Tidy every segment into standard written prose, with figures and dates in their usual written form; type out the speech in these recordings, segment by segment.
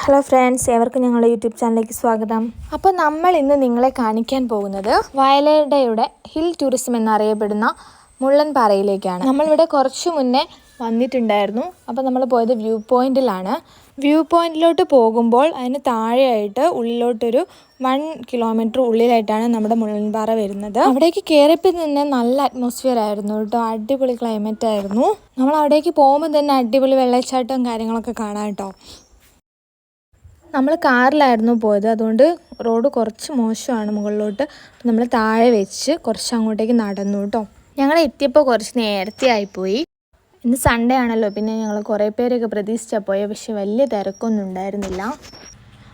Hello friends, ഏവർക്കും ഞങ്ങളുടെ YouTube ചാനലിലേക്ക് സ്വാഗതം. അപ്പോൾ നമ്മൾ ഇന്ന് നിങ്ങളെ കാണിക്കാൻ പോകുന്നത് വയലടയുടെ ഹിൽ ടൂറിസം എന്നറിയപ്പെടുന്ന മുള്ളൻപാറയിലേക്കാണ്. നമ്മളിവിടെ കുറച്ച് മുന്നേ വന്നിട്ടുണ്ടായിരുന്നു. അപ്പോൾ നമ്മൾ പോയത് വ്യൂ പോയിന്റിലാണ്. വ്യൂ പോയിന്റിലോട്ട് പോകുമ്പോൾ അതിന് താഴെയായിട്ട് ഉള്ളിലോട്ടൊരു 1 കിലോമീറ്റർ ഉള്ളിലായിട്ടാണ് നമ്മുടെ മുള്ളൻപാറ വരുന്നത്. അവിടേക്ക് കയറിയപ്പോൾ തന്നെ നല്ല അറ്റ്മോസ്ഫിയർ ആയിരുന്നു കേട്ടോ. അടിപൊളി ക്ലൈമറ്റ് ആയിരുന്നു. നമ്മൾ അവിടേക്ക് പോകുമ്പോൾ തന്നെ അടിപൊളി വെള്ളച്ചാട്ടവും കാര്യങ്ങളൊക്കെ കാണാം കേട്ടോ. നമ്മൾ കാറിലായിരുന്നു പോയത്, അതുകൊണ്ട് റോഡ് കുറച്ച് മോശമാണ് മുകളിലോട്ട്. നമ്മൾ താഴെ വെച്ച് കുറച്ച് അങ്ങോട്ടേക്ക് നടന്നു കേട്ടോ. ഞങ്ങൾ എത്തിയപ്പോൾ കുറച്ച് നേരത്തെ ആയിപ്പോയി. ഇന്ന് സൺഡേ ആണല്ലോ, പിന്നെ ഞങ്ങൾ കുറേ പേരൊക്കെ പ്രതീക്ഷിച്ചാൽ പോയത്. പക്ഷെ വലിയ തിരക്കൊന്നും ഉണ്ടായിരുന്നില്ല.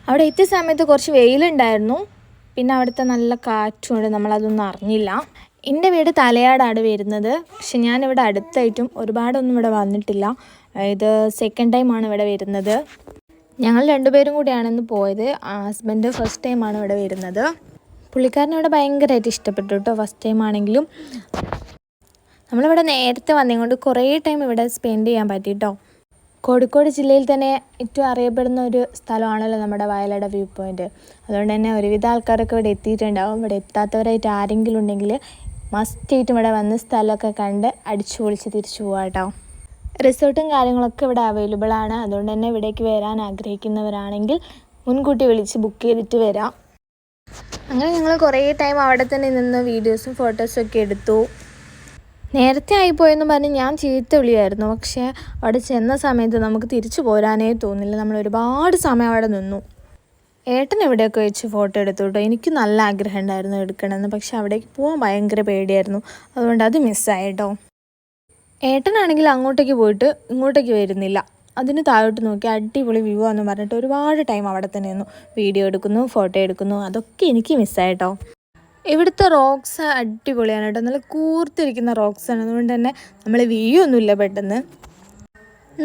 അവിടെ എത്തിയ സമയത്ത് കുറച്ച് വെയിലുണ്ടായിരുന്നു, പിന്നെ അവിടുത്തെ നല്ല കാറ്റും കൊണ്ട് നമ്മളതൊന്നും അറിഞ്ഞില്ല. എൻ്റെ വീട് തലയാടാണ് വരുന്നത്. പക്ഷെ ഞാനിവിടെ അടുത്തായിട്ടും ഒരുപാടൊന്നും ഇവിടെ വന്നിട്ടില്ല. ഇത് സെക്കൻഡ് ടൈമാണ് ഇവിടെ വരുന്നത്. ഞങ്ങൾ രണ്ടുപേരും കൂടിയാണെന്ന് പോയത്. ഹസ്ബൻഡ് ഫസ്റ്റ് ടൈമാണ് ഇവിടെ വരുന്നത്. പുള്ളിക്കാരനിവിടെ ഭയങ്കരമായിട്ട് ഇഷ്ടപ്പെട്ടു കേട്ടോ, ഫസ്റ്റ് ടൈം ആണെങ്കിലും. നമ്മളിവിടെ നേരത്തെ വന്നതുകൊണ്ട് കുറേ ടൈം ഇവിടെ സ്പെൻഡ് ചെയ്യാൻ പറ്റി കേട്ടോ. കോഴിക്കോട് ജില്ലയിൽ തന്നെ ഏറ്റവും അറിയപ്പെടുന്ന ഒരു സ്ഥലമാണല്ലോ നമ്മുടെ വയലട വ്യൂ പോയിൻ്റ്. അതുകൊണ്ട് തന്നെ ഒരുവിധ ആൾക്കാരൊക്കെ ഇവിടെ എത്തിയിട്ടുണ്ടാവും. ഇവിടെ എത്താത്തവരായിട്ട് ആരെങ്കിലും ഉണ്ടെങ്കിൽ മസ്റ്റായിട്ടും ഇവിടെ വന്ന് സ്ഥലമൊക്കെ കണ്ട് അടിച്ചു പൊളിച്ച് തിരിച്ചു പോകാം കേട്ടോ. റിസോർട്ടും കാര്യങ്ങളൊക്കെ ഇവിടെ അവൈലബിൾ ആണ്. അതുകൊണ്ട് തന്നെ ഇവിടേക്ക് വരാൻ ആഗ്രഹിക്കുന്നവരാണെങ്കിൽ മുൻകൂട്ടി വിളിച്ച് ബുക്ക് ചെയ്തിട്ട് വരാം. അങ്ങനെ ഞങ്ങൾ കുറേ ടൈം അവിടെ തന്നെ നിന്ന് വീഡിയോസും ഫോട്ടോസും ഒക്കെ എടുത്തു. നേരത്തെ ആയിപ്പോയെന്ന് പറഞ്ഞ് ഞാൻ ചീത്ത വിളിയായിരുന്നു. പക്ഷേ അവിടെ ചെന്ന സമയത്ത് നമുക്ക് തിരിച്ചു പോരാനേ തോന്നില്ല. നമ്മൾ ഒരുപാട് സമയം അവിടെ നിന്നു. ഏട്ടൻ എവിടെയൊക്കെ വെച്ച് ഫോട്ടോ എടുത്തു കേട്ടോ. എനിക്ക് നല്ല ആഗ്രഹം ഉണ്ടായിരുന്നു എടുക്കണമെന്ന്. പക്ഷെ അവിടേക്ക് പോകാൻ ഭയങ്കര പേടിയായിരുന്നു. അതുകൊണ്ട് അത് മിസ്സായി കേട്ടോ. ഏട്ടനാണെങ്കിൽ അങ്ങോട്ടേക്ക് പോയിട്ട് ഇങ്ങോട്ടേക്ക് വരുന്നില്ല. അതിന് താഴോട്ട് നോക്കി അടിപൊളി വ്യൂ ആണെന്ന് പറഞ്ഞിട്ട് ഒരുപാട് ടൈം അവിടെ തന്നെ നിന്നു. വീഡിയോ എടുക്കുന്നു, ഫോട്ടോ എടുക്കുന്നു. അതൊക്കെ എനിക്ക് മിസ്സായിട്ടോ. ഇവിടുത്തെ റോക്സ് അടിപൊളിയാണ് കേട്ടോ. നല്ല കൂർത്തിരിക്കുന്ന റോക്സാണ്. അതുകൊണ്ട് തന്നെ നമ്മൾ വീഴൊന്നുമില്ല പെട്ടെന്ന്.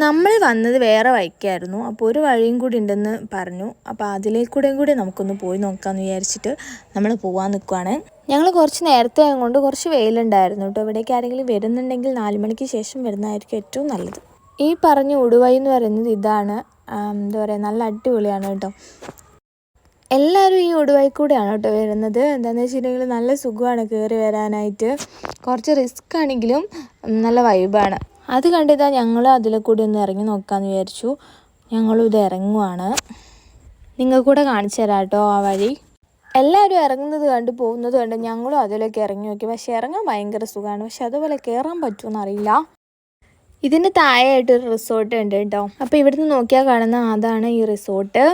നമ്മൾ വന്നത് വേറെ വഴിക്കായിരുന്നു. അപ്പോൾ ഒരു വഴിയും കൂടി ഉണ്ടെന്ന് പറഞ്ഞു. അപ്പോൾ അതിലേക്കൂടെയും കൂടി നമുക്കൊന്ന് പോയി നോക്കാമെന്ന് വിചാരിച്ചിട്ട് നമ്മൾ പോകാൻ നിൽക്കുവാണ്. ഞങ്ങൾ കുറച്ച് നേരത്തെ ആയതുകൊണ്ട് കുറച്ച് വെയിലുണ്ടായിരുന്നു കേട്ടോ. ഇവിടേക്ക് ആരെങ്കിലും വരുന്നുണ്ടെങ്കിൽ 4 മണിക്ക് ശേഷം വരുന്നതായിരിക്കും ഏറ്റവും നല്ലത്. ഈ പറഞ്ഞ ഉടുവഴി എന്ന് പറയുന്നത് ഇതാണ്. എന്താ പറയുക, നല്ല അടിപൊളിയാണ് കേട്ടോ. എല്ലാവരും ഈ ഉടുവഴി കൂടെയാണ് കേട്ടോ വരുന്നത്. എന്താണെന്ന് വെച്ചിട്ടുണ്ടെങ്കിൽ നല്ല സുഖമാണ് കയറി വരാനായിട്ട്. കുറച്ച് റിസ്ക് ആണെങ്കിലും നല്ല വൈബാണ്. അത് കണ്ടിട്ടാ ഞങ്ങൾ അതിലെ കൂടി ഒന്ന് ഇറങ്ങി നോക്കാമെന്ന് വിചാരിച്ചു. ഞങ്ങളും ഇത് ഇറങ്ങുവാണ്. നിങ്ങൾക്ക് കൂടെ കാണിച്ചു തരാം കേട്ടോ ആ വഴി. എല്ലാവരും ഇറങ്ങുന്നത് കണ്ട് പോകുന്നത് കണ്ട് ഞങ്ങളും അതിലേക്ക് ഇറങ്ങി നോക്കി. പക്ഷേ ഇറങ്ങാൻ ഭയങ്കര സുഖമാണ്. പക്ഷെ അതുപോലെ കയറാൻ പറ്റുമെന്ന് അറിയില്ല. ഇതിന് താഴെയായിട്ടൊരു റിസോർട്ട് ഉണ്ട് കേട്ടോ. അപ്പോൾ ഇവിടുന്ന് നോക്കിയാൽ കാണുന്ന അതാണ് ഈ റിസോർട്ട്.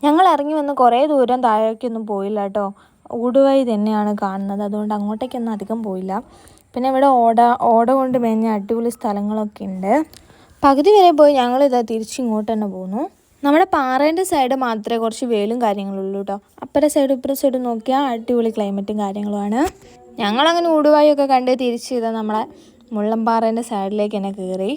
ഞങ്ങൾ ഇറങ്ങി വന്ന് കുറേ ദൂരം താഴേക്കൊന്നും പോയില്ല കേട്ടോ. ഊടുവഴി തന്നെയാണ് കാണുന്നത്. അതുകൊണ്ട് അങ്ങോട്ടേക്കൊന്നും അധികം പോയില്ല. പിന്നെ ഇവിടെ ഓട കൊണ്ട് മേഞ്ഞ അടിപൊളി സ്ഥലങ്ങളൊക്കെ ഉണ്ട്. പകുതി വരെ പോയി ഞങ്ങളിതാ തിരിച്ചിങ്ങോട്ട് തന്നെ പോന്നു. നമ്മുടെ പാറേൻ്റെ സൈഡ് മാത്രമേ കുറച്ച് വെയിലും കാര്യങ്ങളുള്ളൂ കേട്ടോ. അപ്പുറത്തെ സൈഡും ഇപ്പുറത്തെ സൈഡും നോക്കിയാൽ അടിപൊളി ക്ലൈമറ്റും കാര്യങ്ങളുമാണ്. ഞങ്ങളങ്ങനെ ഊടുവായൊക്കെ കണ്ട് തിരിച്ച് ചെയ്താൽ നമ്മളെ മുള്ളൻപാറേൻ്റെ സൈഡിലേക്ക് തന്നെ കയറി.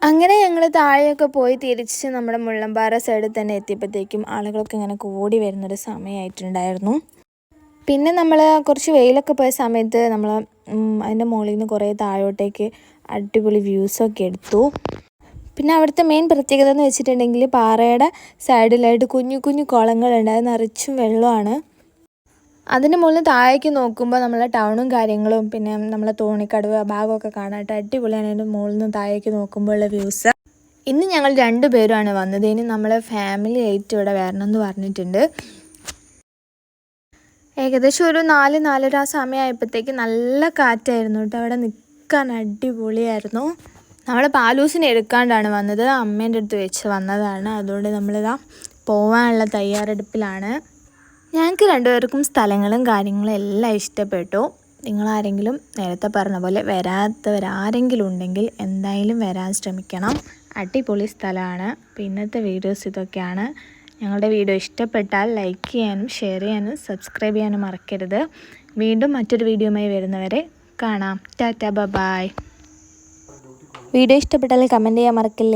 അങ്ങനെ ഞങ്ങൾ താഴെയൊക്കെ പോയി തിരിച്ച് നമ്മുടെ മുള്ളൻപാറ സൈഡിൽ തന്നെ എത്തിയപ്പോഴത്തേക്കും ആളുകളൊക്കെ ഇങ്ങനെ കൂടി വരുന്നൊരു സമയമായിട്ടുണ്ടായിരുന്നു. പിന്നെ നമ്മൾ കുറച്ച് വെയിലൊക്കെ പോയ സമയത്ത് നമ്മൾ അതിൻ്റെ മുകളിൽ നിന്ന് കുറേ താഴോട്ടേക്ക് അടിപൊളി വ്യൂസൊക്കെ എടുത്തു. പിന്നെ അവിടുത്തെ മെയിൻ പ്രത്യേകത എന്ന് വെച്ചിട്ടുണ്ടെങ്കിൽ പാറയുടെ സൈഡിലായിട്ട് കുഞ്ഞു കുഞ്ഞു കുളങ്ങളുണ്ട്. അത് നിറച്ചും വെള്ളമാണ്. അതിൻ്റെ മുകളിൽ താഴേക്ക് നോക്കുമ്പോൾ നമ്മളെ ടൗണും കാര്യങ്ങളും പിന്നെ നമ്മളെ തോണിക്കടവ് ഭാഗമൊക്കെ കാണാനായിട്ട് അടിപൊളിയാണ്. അതിൻ്റെ മുകളിൽ നിന്ന് താഴേക്ക് നോക്കുമ്പോഴുള്ള വ്യൂസ്. ഇന്ന് ഞങ്ങൾ 2 പേരുമാണ് വന്നത്. ഇനി നമ്മൾ ഫാമിലി ആയിട്ട് ഇവിടെ വരണമെന്ന് പറഞ്ഞിട്ടുണ്ട്. ഏകദേശം ഒരു 4-4:30 സമയമായപ്പോഴത്തേക്ക് നല്ല കാറ്റായിരുന്നു കേട്ടോ. അവിടെ നിൽക്കാൻ അടിപൊളിയായിരുന്നു. നമ്മൾ പാലൂസിനെ എടുക്കാണ്ടാണ് വന്നത്. അമ്മേൻ്റെ അടുത്ത് വെച്ച് വന്നതാണ്. അതുകൊണ്ട് നമ്മളിതാ പോകാനുള്ള തയ്യാറെടുപ്പിലാണ്. ഞങ്ങൾക്ക് 2 പേർക്കും സ്ഥലങ്ങളും കാര്യങ്ങളും എല്ലാം ഇഷ്ടപ്പെട്ടു. നിങ്ങളാരെങ്കിലും നേരത്തെ പറഞ്ഞ പോലെ വരാത്തവരാരെങ്കിലും ഉണ്ടെങ്കിൽ എന്തായാലും വരാൻ ശ്രമിക്കണം. അടിപൊളി സ്ഥലമാണ്. അപ്പോൾ ഇന്നത്തെ വീഡിയോസ് ഇതൊക്കെയാണ്. ഞങ്ങളുടെ വീഡിയോ ഇഷ്ടപ്പെട്ടാൽ ലൈക്ക് ചെയ്യാനും ഷെയർ ചെയ്യാനും സബ്സ്ക്രൈബ് ചെയ്യാനും മറക്കരുത്. വീണ്ടും മറ്റൊരു വീഡിയോയുമായി വരുന്നവരെ കാണാം. ടാറ്റ ബൈ. വീഡിയോ ഇഷ്ടപ്പെട്ടാൽ കമൻറ്റ് ചെയ്യാൻ മറക്കില്ല.